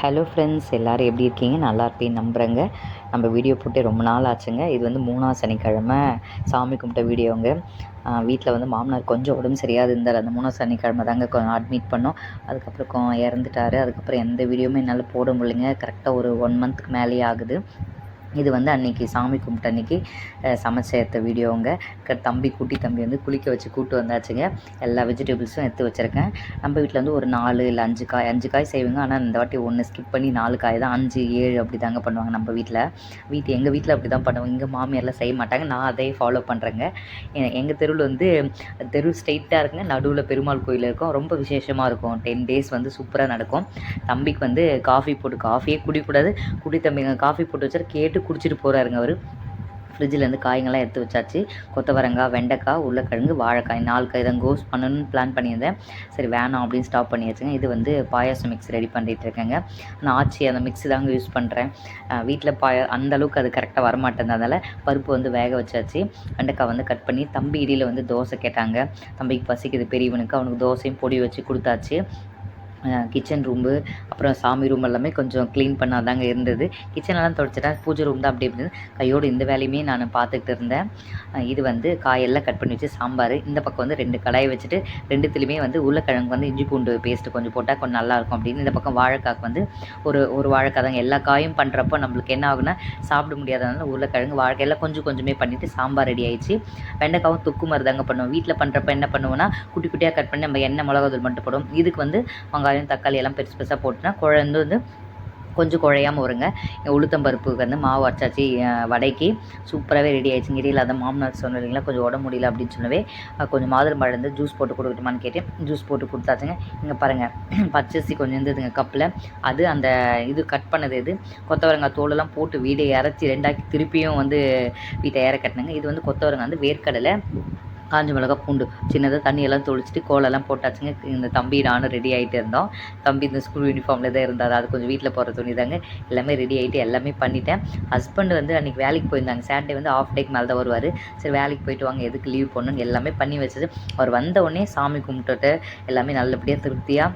Hello friends, எல்லோரும் எப்படி இருக்கீங்க? நல்லா இருப்பேன்னு நம்புகிறேங்க. நம்ம வீடியோ போட்டு ரொம்ப நாள் ஆச்சுங்க. இது வந்து 3ஆவது சனிக்கிழமை சாமி கும்பிட்ட வீடியோங்க. வீட்டில் வந்து மாமனார் கொஞ்சம் உடம்பு சரியாது இருந்தார். அந்த 3ஆவது சனிக்கிழமை தாங்க கொஞ்சம் அட்மிட் பண்ணோம். அதுக்கப்புறம் இறந்துட்டார். அதுக்கப்புறம் எந்த வீடியோவுமே என்னால் போட முடியலைங்க. கரெக்டாக ஒரு 1 மந்த்துக்கு மேலேயே ஆகுது. இது வந்து அன்றைக்கி சாமி கும்பிட்ட அன்றைக்கி சமைச்ச எடுத்த வீடியோங்க. தம்பி குட்டி தம்பி வந்து குளிக்க வச்சு கூப்பிட்டு வந்தாச்சுங்க. எல்லா வெஜிடபிள்ஸும் எடுத்து வச்சுருக்கேன். நம்ம வீட்டில் வந்து ஒரு 4 இல்லை 5 காய் செய்வேங்க. ஆனால் இந்த வாட்டி 1 ஸ்கிப் பண்ணி 4 காய் தான், 5, 7 அப்படி தாங்க பண்ணுவாங்க நம்ம வீட்டில். எங்கள் வீட்டில் அப்படி தான் பண்ணுவாங்க. எங்கள் மாமியாரெலாம் செய்ய மாட்டாங்க. நான் அதே ஃபாலோ பண்ணுறேங்க. எங்கள் தெருவில் வந்து தெரு ஸ்ட்ரெயிட்டாக இருக்குங்க. நடுவில் பெருமாள் கோயில் இருக்கும். ரொம்ப விசேஷமாக இருக்கும். 10 days வந்து சூப்பராக நடக்கும். தம்பிக்கு வந்து காஃபியே குடிக்கூடாது. குடி தம்பிங்க காஃபி போட்டு வச்சாரு, கேட்டு குடிச்சிட்டு போகிறாருங்க அவர். ஃப்ரிட்ஜிலேருந்து காய்ங்கள்லாம் எடுத்து வச்சாச்சு. கொத்தவரங்காய், வெண்டைக்காய், உருளைக்கிழங்கு, வாழைக்காய் 4 காய் தான் கோஸ் பண்ணணும்னு பிளான் பண்ணியிருந்தேன். சரி வேணாம் அப்படின்னு ஸ்டாப் பண்ணியாச்சுங்க. இது வந்து பாயாசம் மிக்ஸ் ரெடி பண்ணிகிட்டு இருக்கேங்க. நான் ஆச்சி அந்த மிக்ஸ் தாங்க யூஸ் பண்ணுறேன். வீட்டில் அந்தளவுக்கு அது கரெக்டாக வரமாட்டேன்றதால பருப்பு வந்து வேக வச்சாச்சு. வெண்டைக்காய் வந்து கட் பண்ணி தம்பி இடியில் வந்து தோசை கேட்டாங்க. தம்பிக்கு பசிக்குது பெரியவனுக்கு. அவனுக்கு தோசையும் பொடி வச்சு கொடுத்தாச்சு. கிச்சன் ரூம்பு அப்புறம் சாமி ரூம் எல்லாமே கொஞ்சம் க்ளீன் பண்ணாதாங்க இருந்தது. கிச்சனெல்லாம் துடைச்சிட்டேன். பூஜை ரூம் தான் அப்படி இருந்தது. கையோடு இந்த வேலையுமே நான் பார்த்துக்கிட்டு இருந்தேன். இது வந்து காயெல்லாம் கட் பண்ணி வச்சு சாம்பார். இந்த பக்கம் வந்து 2 கடாயை வச்சுட்டு 2த்துலேயுமே வந்து உருளைக்கிழங்கு வந்து இஞ்சி பூண்டு பேஸ்ட்டு கொஞ்சம் போட்டால் கொஞ்சம் நல்லாயிருக்கும் அப்படின்னு. இந்த பக்கம் வாழைக்காய்க்கு வந்து ஒரு வாழைக்காய் தாங்க. எல்லா காயும் பண்ணுறப்போ நம்மளுக்கு என்ன ஆகுனா சாப்பிட முடியாதனால உருளைக்கிழங்கு வாழைக்காய் எல்லாம் கொஞ்சமே பண்ணிவிட்டு சாம்பார் ரெடி ஆயிடுச்சு. வெண்டைக்காவும் தொக்கு மாதிரி தாங்க பண்ணுவோம். வீட்டில் பண்ணுறப்ப என்ன பண்ணுவோன்னா குட்டி குட்டியாக கட் பண்ணி நம்ம எண்ணெய் மிளகாத்தூள் மட்டும் போடுவோம். இதுக்கு வந்து வெங்காயம் தக்காளி எல்லாம் பெருசு பெருசாக போட்டுனா குழந்து வந்து கொஞ்சம் குழையாமல் வருங்க. உளுத்தம்பருப்புக்கு வந்து மாவு அரைச்சாச்சு. வடைக்கு சூப்பராகவே ரெடி ஆகிடுச்சு. இடையில் அதை மாமனார் சொன்ன இல்லைங்களா, கொஞ்சம் உடம்பு முடியல அப்படின்னு சொன்னவே கொஞ்சம் மாதுளம்பழம் இருந்து ஜூஸ் போட்டு கொடுக்கட்டுமான்னு கேட்டேன். ஜூஸ் போட்டு கொடுத்தாச்சுங்க. இங்கே பாருங்கள், பச்சரிசி கொஞ்சம் இருந்ததுங்க கப்பில். அது அந்த இது கட் பண்ணது இது கொத்தவரங்காய் தோலெல்லாம் போட்டு வீடை இறச்சி 2ஆக்கி திருப்பியும் வந்து வீட்டை ஏற கட்டினங்க. இது வந்து கொத்தவரங்காய் வந்து வேர்க்கடலை, காஞ்ச மிளகா, பூண்டு சின்னதாக தண்ணியெல்லாம் தொளிச்சிட்டு கோலெல்லாம் போட்டாச்சுங்க. இந்த தம்பி நானும் ரெடி ஆகிட்டு இருந்தோம். தம்பி இந்த ஸ்கூல் யூனிஃபார்மில் தான் இருந்தார். அது கொஞ்சம் வீட்டில் போகிற துணி தாங்க. எல்லாமே ரெடி ஆகிட்டு எல்லாமே பண்ணிட்டேன். ஹஸ்பண்ட் வந்து அன்றைக்கி வேலைக்கு போயிருந்தாங்க. சாட்டர்டே வந்து ஆஃப் டேக்கு மேலே தான் வருவார். சரி வேலைக்கு போயிட்டு வாங்க, எதுக்கு லீவ் போடணுன்னு எல்லாமே பண்ணி வச்சது. அவர் வந்த உடனே சாமி கும்பிட்டுட்டு எல்லாமே நல்லபடியாக திருப்தியாக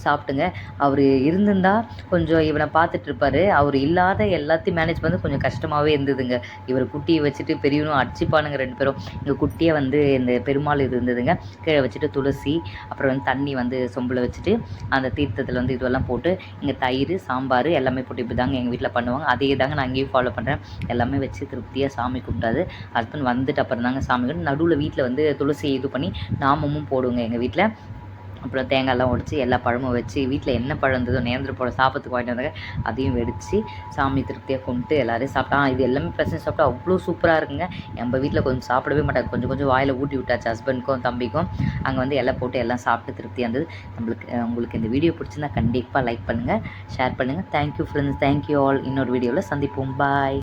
சாப்பிட்டுங்க. அவர் இருந்திருந்தால் கொஞ்சம் இவனை பார்த்துட்ருப்பார். அவர் இல்லாத எல்லாத்தையும் மேனேஜ் பண்ணி கொஞ்சம் கஷ்டமாகவே இருந்ததுங்க. இவர் குட்டியை வச்சுட்டு பெரியவனும் அடிச்சுப்பானுங்க 2 பேரும். இங்கே குட்டியை வந்து இந்த பெருமாள் இது இருந்ததுங்க. கீழே வச்சுட்டு துளசி, அப்புறம் வந்து தண்ணி வந்து சொம்பில் வச்சுட்டு அந்த தீர்த்தத்தில் வந்து இதுவெல்லாம் போட்டு இங்கே தயிர், சாம்பார் எல்லாமே போட்டு இப்படி தாங்க எங்கள் வீட்டில் பண்ணுவாங்க. அதே தாங்க நான் அங்கேயும் ஃபாலோ பண்ணுறேன். எல்லாமே வச்சு திருப்தியாக சாமி கும்பிட்டாது. ஹஸ்பண்ட் வந்துட்டு அப்புறம் தாங்க சாமி கும்பிட்டு நடுவில் வீட்டில் வந்து துளசி இது பண்ணி நாமமும் போடுவோங்க எங்கள் வீட்டில். அப்புறம் தேங்காயெல்லாம் உடைச்சி எல்லா பழமும் வச்சு வீட்டில் என்ன பழம் இருந்ததோ நேந்திர பழம் சாப்பிட்றதுக்கு வாங்கிட்டு வந்தாங்க. அதையும் வெடித்து சாமி திருப்தியாக கும்பிட்டு எல்லோரும் சாப்பிட்டான். இது எல்லாமே பிரச்சனை சாப்பிட்டா அவ்வளோ சூப்பராக இருக்குங்க. நம்ம வீட்டில் கொஞ்சம் சாப்பிடவே மாட்டாங்க. கொஞ்சம் வாயில் ஊட்டி விட்டாச்சு ஹஸ்பண்டுக்கும் தம்பிக்கும். அங்கே வந்து எல்லாம் போட்டு எல்லாம் சாப்பிட்டு திருப்தியாக இருந்தது. உங்களுக்கு இந்த வீடியோ பிடிச்சிருந்தா கண்டிப்பாக லைக் பண்ணுங்கள், ஷேர் பண்ணுங்கள். Thank you friends, thank you all. இன்னொரு வீடியோவில் சந்திப்போம். பாய்.